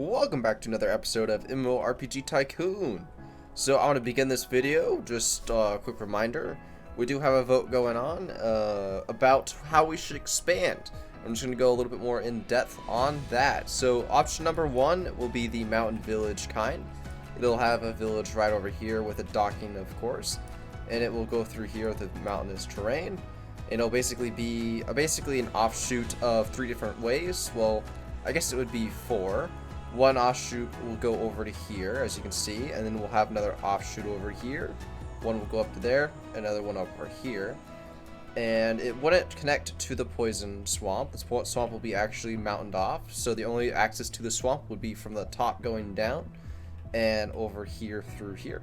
Welcome back to another episode of MMORPG Tycoon. So I want to begin this video, just a quick reminder, we do have a vote going on about how we should expand. I'm just going to go a little bit more in depth on that. So option number one will be the mountain village kind. It'll have a village right over here with a docking, of course, and it will go through here with the mountainous terrain. And it'll basically be an offshoot of three different ways. Well, I guess it would be four. One offshoot will go over to here, as you can see, and then we'll have another offshoot over here. One will go up to there, another one over here. And it wouldn't connect to the poison swamp. The swamp will be actually mountained off, so the only access to the swamp would be from the top going down and over here through here.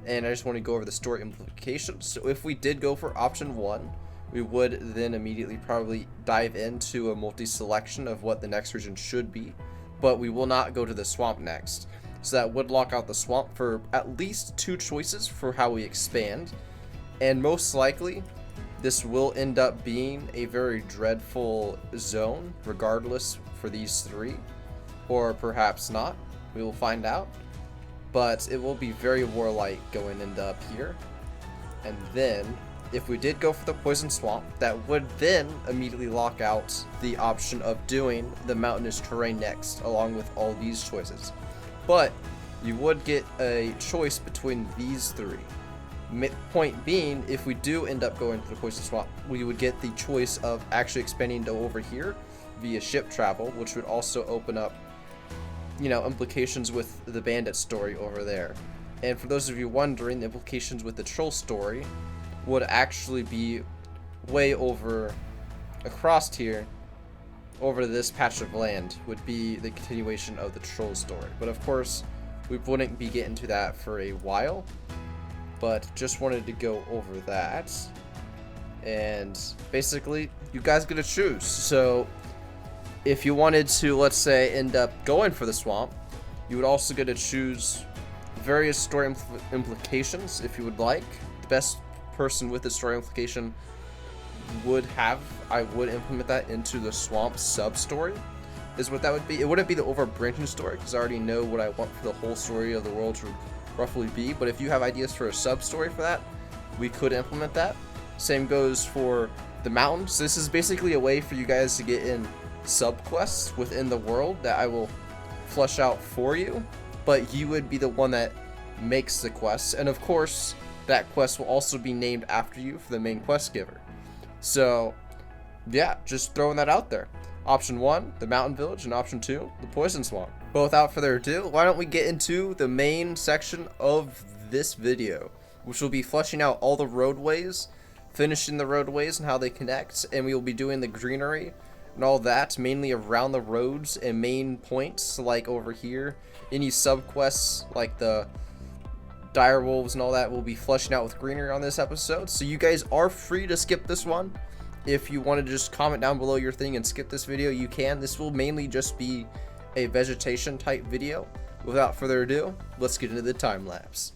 And I just want to go over the story implications. So if we did go for option one, we would then immediately probably dive into a multi-selection of what the next region should be. But we will not go to the swamp next. So that would lock out the swamp for at least two choices for how we expand. And most likely, this will end up being a very dreadful zone, regardless for these three. Or perhaps not. We will find out. But it will be very warlike going into up here. And then, if we did go for the poison swamp, that would then immediately lock out the option of doing the mountainous terrain next, along with all these choices. But you would get a choice between these three. Point being, if we do end up going to the poison swamp, we would get the choice of actually expanding to over here via ship travel, which would also open up, implications with the bandit story over there. And for those of you wondering, the implications with the troll story would actually be way over across here, over this patch of land, would be the continuation of the troll story. But of course, we wouldn't be getting to that for a while, but just wanted to go over that. And basically, you guys get to choose. So if you wanted to, let's say, end up going for the swamp, you would also get to choose various story implications if you would like. The best person with the story implication I would implement that into the swamp sub story, is what that would be. It wouldn't be the overbranching story, because I already know what I want for the whole story of the world to roughly be. But if you have ideas for a sub story for that, we could implement that. Same goes for the mountains. This is basically a way for you guys to get in sub quests within the world that I will flesh out for you, but you would be the one that makes the quests. And of course, that quest will also be named after you for the main quest giver. So yeah, just throwing that out there. Option one, the mountain village, and option two, the poison swamp. But without further ado, why don't we get into the main section of this video, which will be fleshing out all the roadways, finishing the roadways and how they connect, and we will be doing the greenery and all that, mainly around the roads and main points, like over here. Any subquests like the dire wolves and all that will be fleshing out with greenery on this episode. So you guys are free to skip this one. If you want to just comment down below your thing and skip this video, you can. This will mainly just be a vegetation type video. Without further ado, let's get into the time lapse.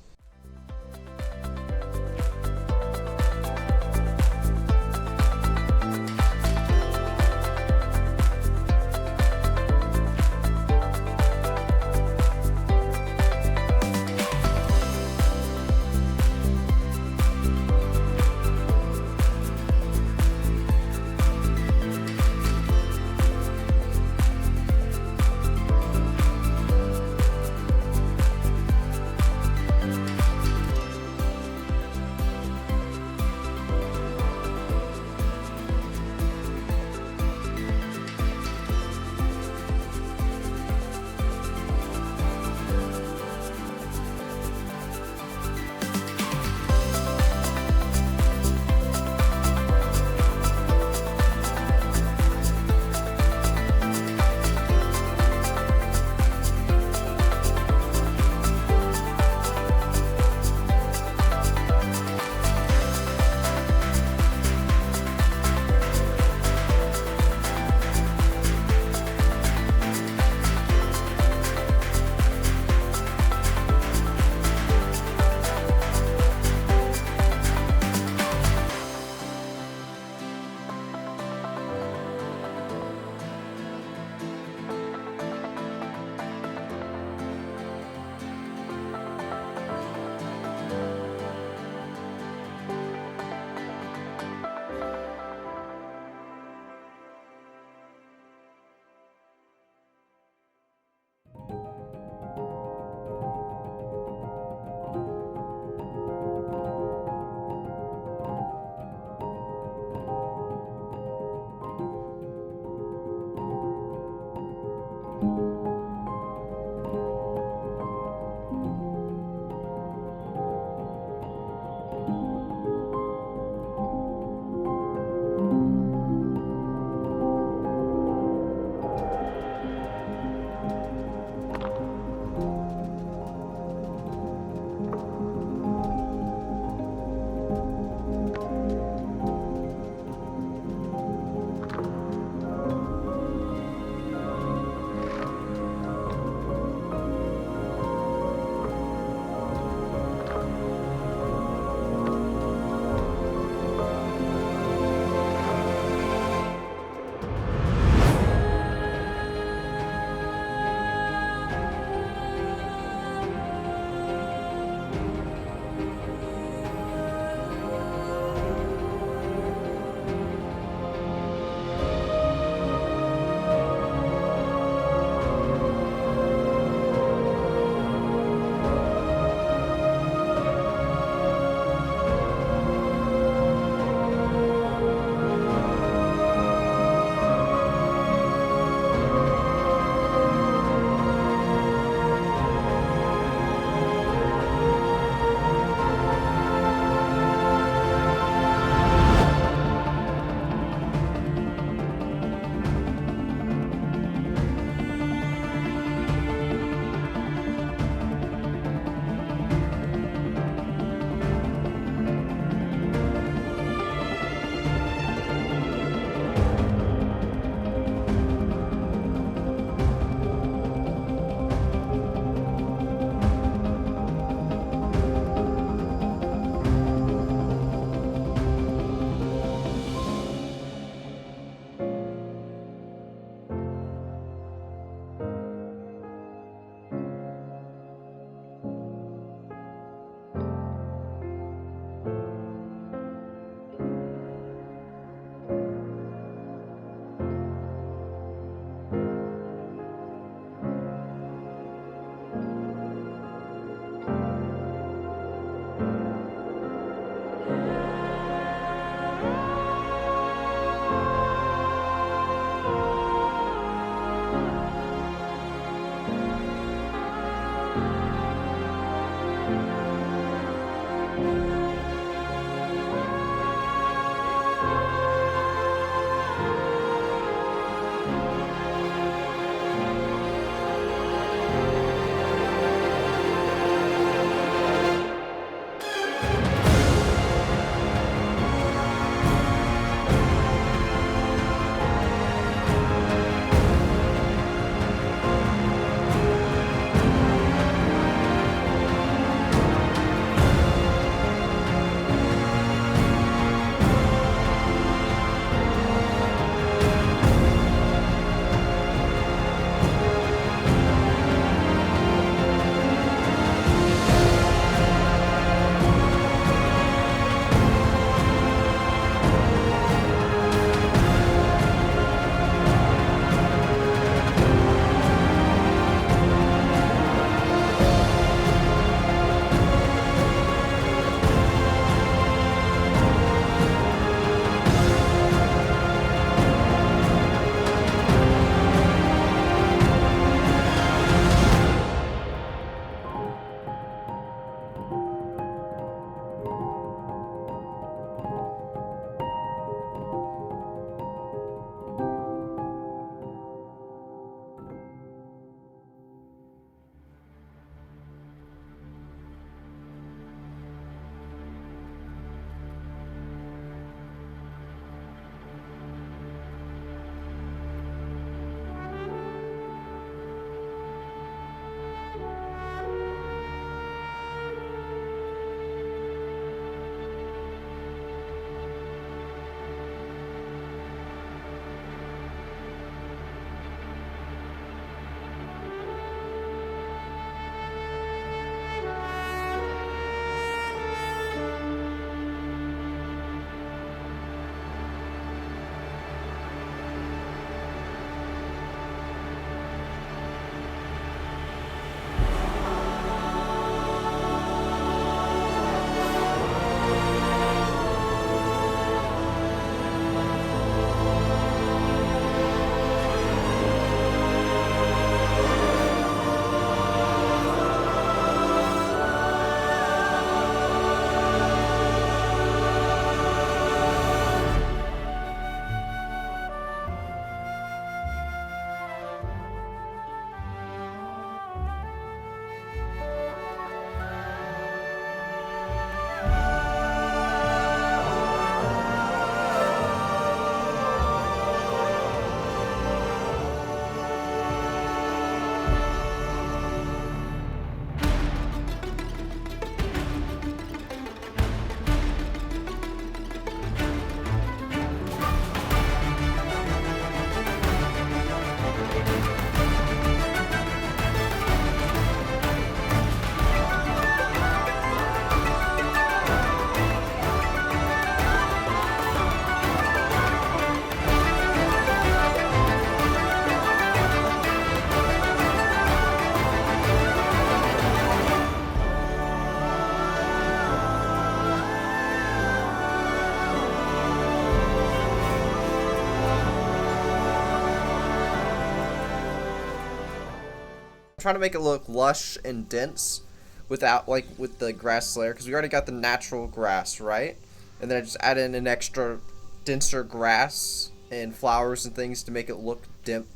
trying to make it look lush and dense without, like, with the grass layer, because we already got the natural grass, right? And then I just add in an extra denser grass and flowers and things to make it look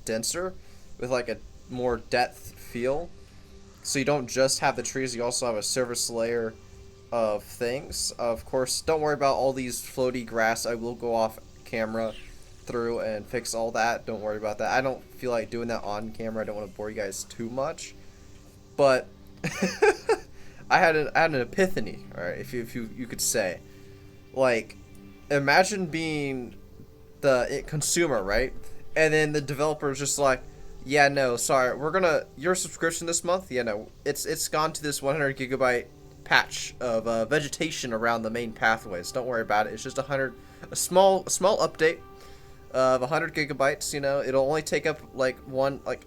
denser with like a more depth feel. So you don't just have the trees, you also have a surface layer of things. Of course, don't worry about all these floaty grass. I will go off camera through and fix all that. Don't worry about that. I don't feel like doing that on camera. I don't want to bore you guys too much. But I had an epiphany, all right, if you could say. Like, imagine being the consumer, right? And then the developer is just like, yeah, no, sorry, your subscription this month, yeah, no, it's gone to this 100 gigabyte patch of vegetation around the main pathways. Don't worry about it. It's just a small update of 100 gigabytes. You know, it'll only take up like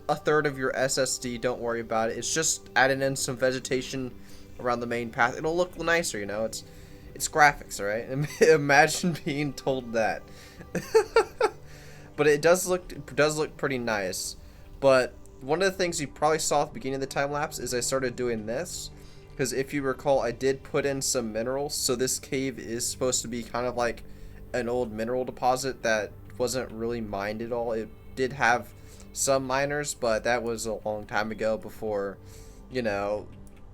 a third of your SSD. Don't worry about it. It's just adding in some vegetation around the main path. It'll look nicer. You know, it's graphics, all right? Imagine being told that. But it does look pretty nice. But one of the things you probably saw at the beginning of the time lapse is I started doing this. Because if you recall, I did put in some minerals. So this cave is supposed to be kind of like an old mineral deposit that wasn't really mined at all. It did have some miners, but that was a long time ago before, you know,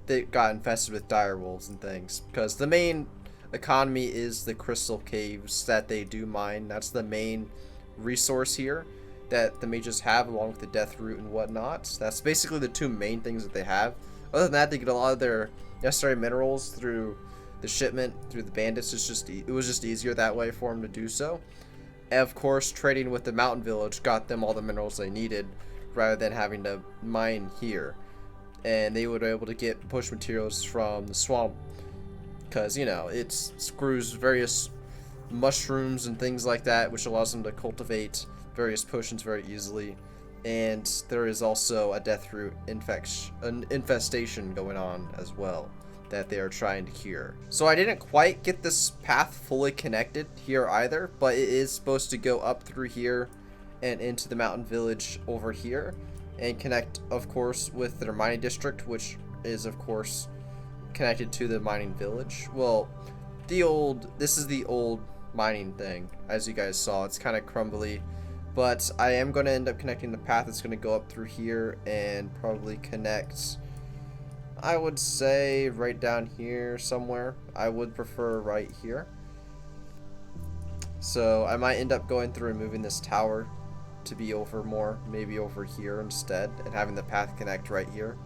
they got infested with dire wolves and things. Because the main economy is the crystal caves that they do mine. That's the main resource here that the mages have, along with the death root and whatnot. That's basically the two main things that they have. Other than that, they get a lot of their necessary minerals through the shipment, through the bandits. It was just easier that way for them to do so. And of course, trading with the mountain village got them all the minerals they needed, rather than having to mine here. And they would be able to get push materials from the swamp, because, you know, it screws various mushrooms and things like that, which allows them to cultivate various potions very easily. And there is also a death root infestation going on as well that they are trying to cure. So I didn't quite get this path fully connected here either, but it is supposed to go up through here and into the mountain village over here and connect, of course, with their mining district, which is, of course, connected to the mining village. Well, this is the old mining thing. As you guys saw, it's kind of crumbly. But I am going to end up connecting the path. It's going to go up through here and probably connect, I would say, right down here somewhere. I would prefer right here. So I might end up going through and moving this tower to be over more, maybe over here instead, and having the path connect right here.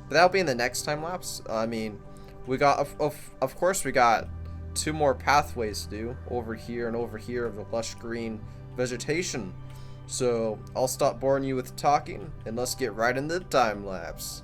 But that'll be in the next time lapse. I mean, we got, of course, we got 2 more pathways to do, over here and over here, of the lush green vegetation. So I'll stop boring you with talking and let's get right into the time lapse.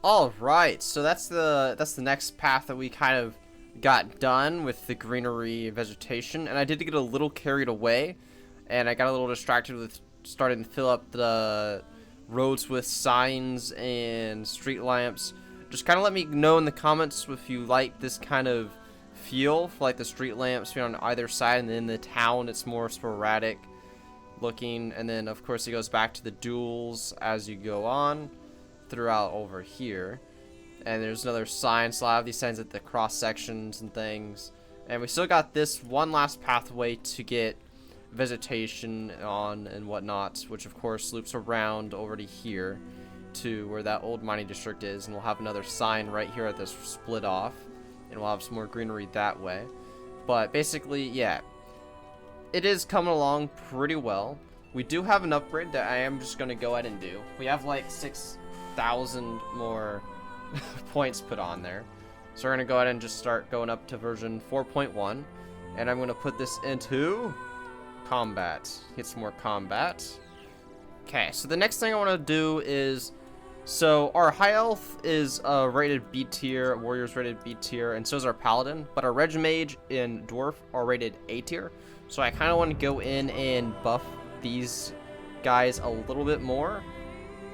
All right, so that's the next path that we kind of got done with the greenery vegetation, and I did get a little carried away, and I got a little distracted with starting to fill up the roads with signs and street lamps. Just kind of let me know in the comments if you like this kind of feel for like the street lamps being on either side, and then in the town it's more sporadic looking, and then of course it goes back to the duels as you go on throughout over here. And there's another sign, so I have these signs at the cross sections and things, and we still got this one last pathway to get vegetation on and whatnot, which of course loops around over to here to where that old mining district is, and we'll have another sign right here at this split off, and we'll have some more greenery that way. But basically, yeah, it is coming along pretty well. We do have an upgrade that I am just going to go ahead and do. We have like 6,000 more points put on there. So we're going to go ahead and just start going up to version 4.1. And I'm going to put this into combat. Get some more combat. Okay, so the next thing I want to do is... So our high elf is rated B tier, warriors rated B tier, and so is our paladin. But our reg mage and dwarf are rated A tier. So I kind of want to go in and buff these guys a little bit more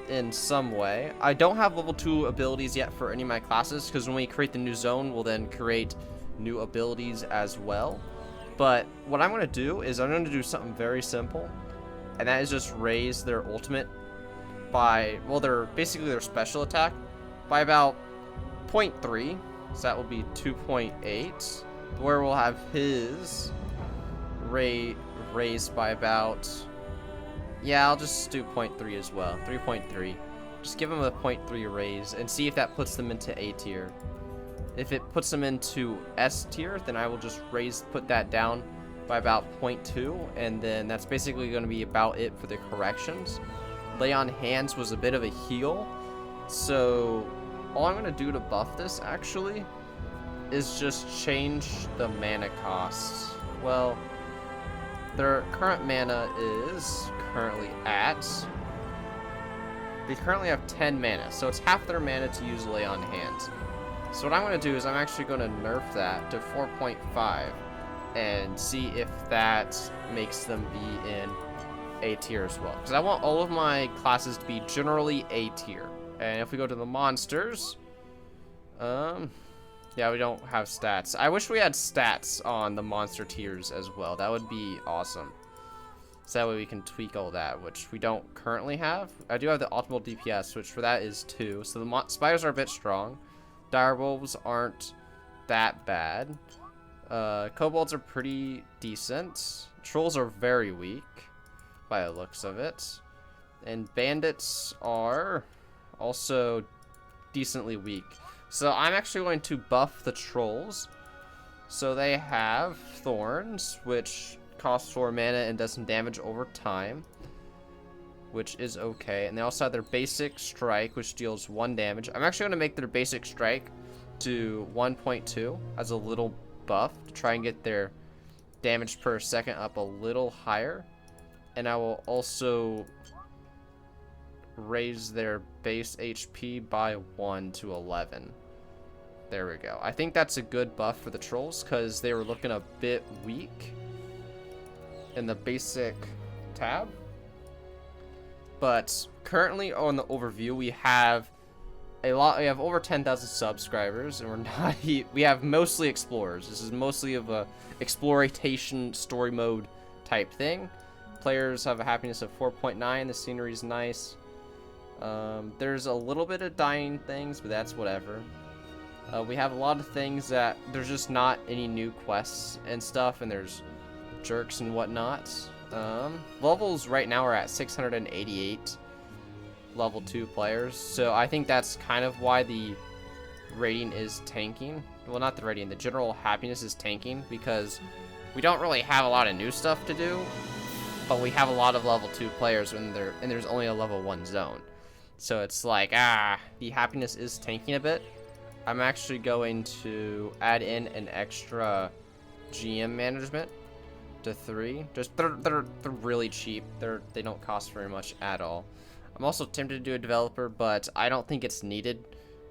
in some way. I don't have level 2 abilities yet for any of my classes, because when we create the new zone, we'll then create new abilities as well. But what I'm going to do is I'm going to do something very simple, and that is just raise their ultimate by, well, basically their special attack by about 0.3, so that will be 2.8, where we'll have his raised by about, yeah, I'll just do 0.3 as well, 3.3. Just give them a 0.3 raise and see if that puts them into A tier. If it puts them into S tier, then I will just put that down by about 0.2, and then that's basically going to be about it for the corrections. Lay on Hands was a bit of a heal, so all I'm going to do to buff this actually is just change the mana cost. Well, their current mana is currently at... They currently have 10 mana, so it's half their mana to use Lay on Hands. So what I'm going to do is I'm actually going to nerf that to 4.5 and see if that makes them be in A tier as well. Because I want all of my classes to be generally A tier. And if we go to the monsters, yeah, we don't have stats. I wish we had stats on the monster tiers as well. That would be awesome. So that way we can tweak all that, which we don't currently have. I do have the optimal DPS, which for that is 2. So the spiders are a bit strong. Direwolves aren't that bad. Kobolds are pretty decent. Trolls are very weak by the looks of it. And bandits are also decently weak. So I'm actually going to buff the trolls. So they have thorns, which costs 4 mana and does some damage over time, which is okay. And they also have their basic strike, which deals 1 damage. I'm actually going to make their basic strike to 1.2 as a little buff to try and get their damage per second up a little higher. And I will also raise their base HP by 1 to 11. There we go. I think that's a good buff for the trolls because they were looking a bit weak in the basic tab. But currently on the overview, we have a lot. We have over 10,000 subscribers, and we're not. We have mostly explorers. This is mostly of a exploration story mode type thing. Players have a happiness of 4.9. The scenery is nice. There's a little bit of dying things, but that's whatever. We have a lot of things that there's just not any new quests and stuff, and there's jerks and whatnot. Levels right now are at 688 level 2 players, so I think that's kind of why the rating is tanking. Well, not the rating, the general happiness is tanking, because we don't really have a lot of new stuff to do, but we have a lot of level 2 players and there's only a level 1 zone. So it's like, the happiness is tanking a bit. I'm actually going to add in an extra GM management to 3. Just they're really cheap. They don't cost very much at all. I'm also tempted to do a developer, but I don't think it's needed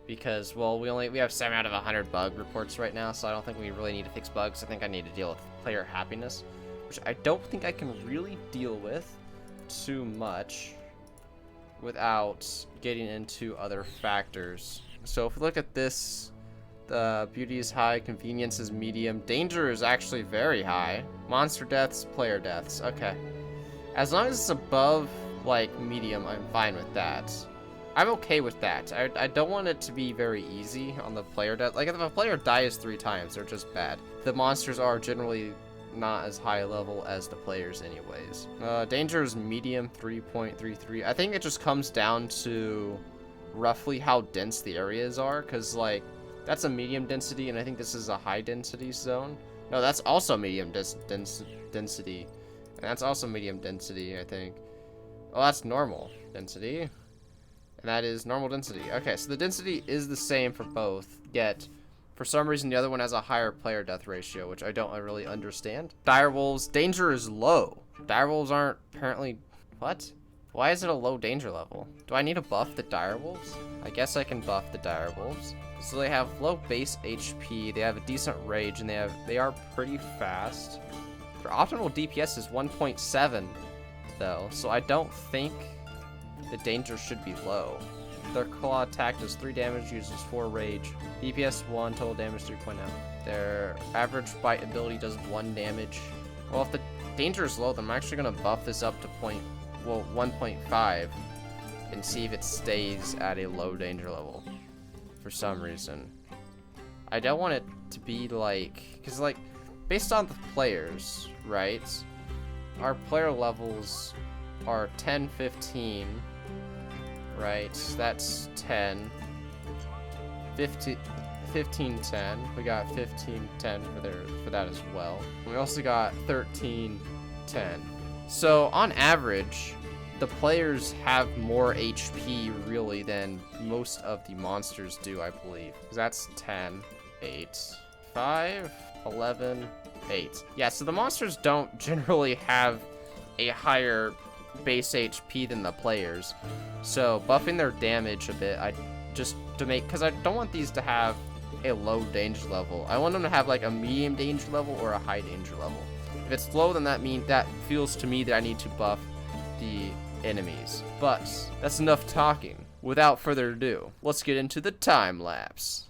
because, well, we have 7 out of 100 bug reports right now, so I don't think we really need to fix bugs. I think I need to deal with player happiness, which I don't think I can really deal with too much without getting into other factors. So if we look at this, the beauty is high, convenience is medium, danger is actually very high, monster deaths, player deaths. Okay, as long as it's above like medium, I'm fine with that. I'm okay with that. I don't want it to be very easy on the player death. Like if a player dies 3 times, they're just bad. The monsters are generally not as high level as the players anyways. Danger is medium, 3.33. I think it just comes down to roughly how dense the areas are, because like that's a medium density and I think this is a high density zone. No, that's also medium density, and that's also medium density, I think. Oh, that's normal density, and that is normal density. Okay, so the density is the same for both, yet for some reason the other one has a higher player death ratio, which I don't really understand. Direwolves, danger is low. Direwolves aren't apparently... What? Why is it a low danger level? Do I need to buff the direwolves? I guess I can buff the direwolves. So they have low base HP, they have a decent rage, and they are pretty fast. Their optimal DPS is 1.7 though, so I don't think the danger should be low. Their claw attack does 3 damage, uses 4 rage, DPS 1, total damage 3.0. Their average bite ability does 1 damage. Well, if the danger is low, then I'm actually gonna buff this up to 1.5 and see if it stays at a low danger level for some reason. I don't want it to be like, because like based on the players, right, our player levels are 10, 15, right, that's 10, 15, 15, 10, we got 15, 10 for that as well. We also got 13, 10. So on average, the players have more HP really than most of the monsters do, I believe. That's 10, 8, 5, 11, 8. Yeah, so the monsters don't generally have a higher base HP than the players. So buffing their damage a bit, because I don't want these to have a low danger level. I want them to have like a medium danger level or a high danger level. If it's low, then that feels to me that I need to buff the enemies. But that's enough talking. Without further ado, let's get into the time lapse.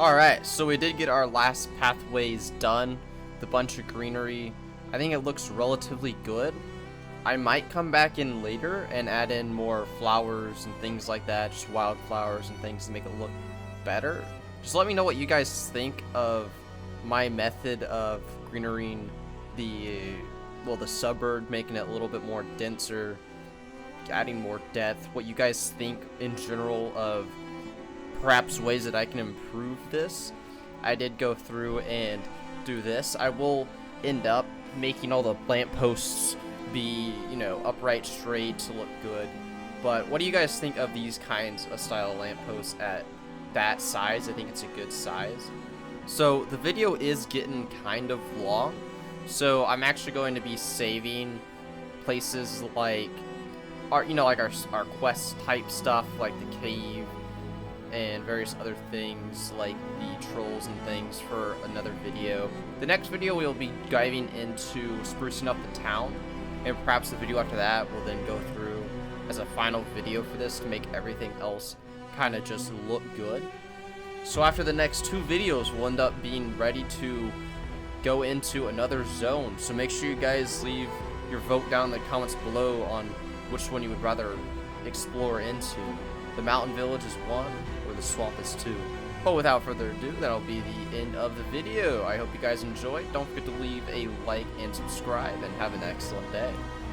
Alright, so we did get our last pathways done. The bunch of greenery. I think it looks relatively good. I might come back in later and add in more flowers and things like that, just wildflowers and things to make it look better. Just let me know what you guys think of my method of greenerying the suburb, making it a little bit more denser, adding more depth. What you guys think in general of perhaps ways that I can improve this. I did go through and do this. I will end up making all the plant posts be, you know, upright, straight to look good. But what do you guys think of these kinds of style lampposts at that size? I think it's a good size. So the video is getting kind of long, so I'm actually going to be saving places like our quest type stuff, like the cave and various other things like the trolls and things, for another video. The next video we'll be diving into sprucing up the town, and perhaps the video after that will then go through as a final video for this to make everything else kind of just look good. So after the next 2 videos, we'll end up being ready to go into another zone. So make sure you guys leave your vote down in the comments below on which one you would rather explore into. The mountain village is 1, or the swamp is 2. But without further ado, that'll be the end of the video. I hope you guys enjoyed. Don't forget to leave a like and subscribe, and have an excellent day.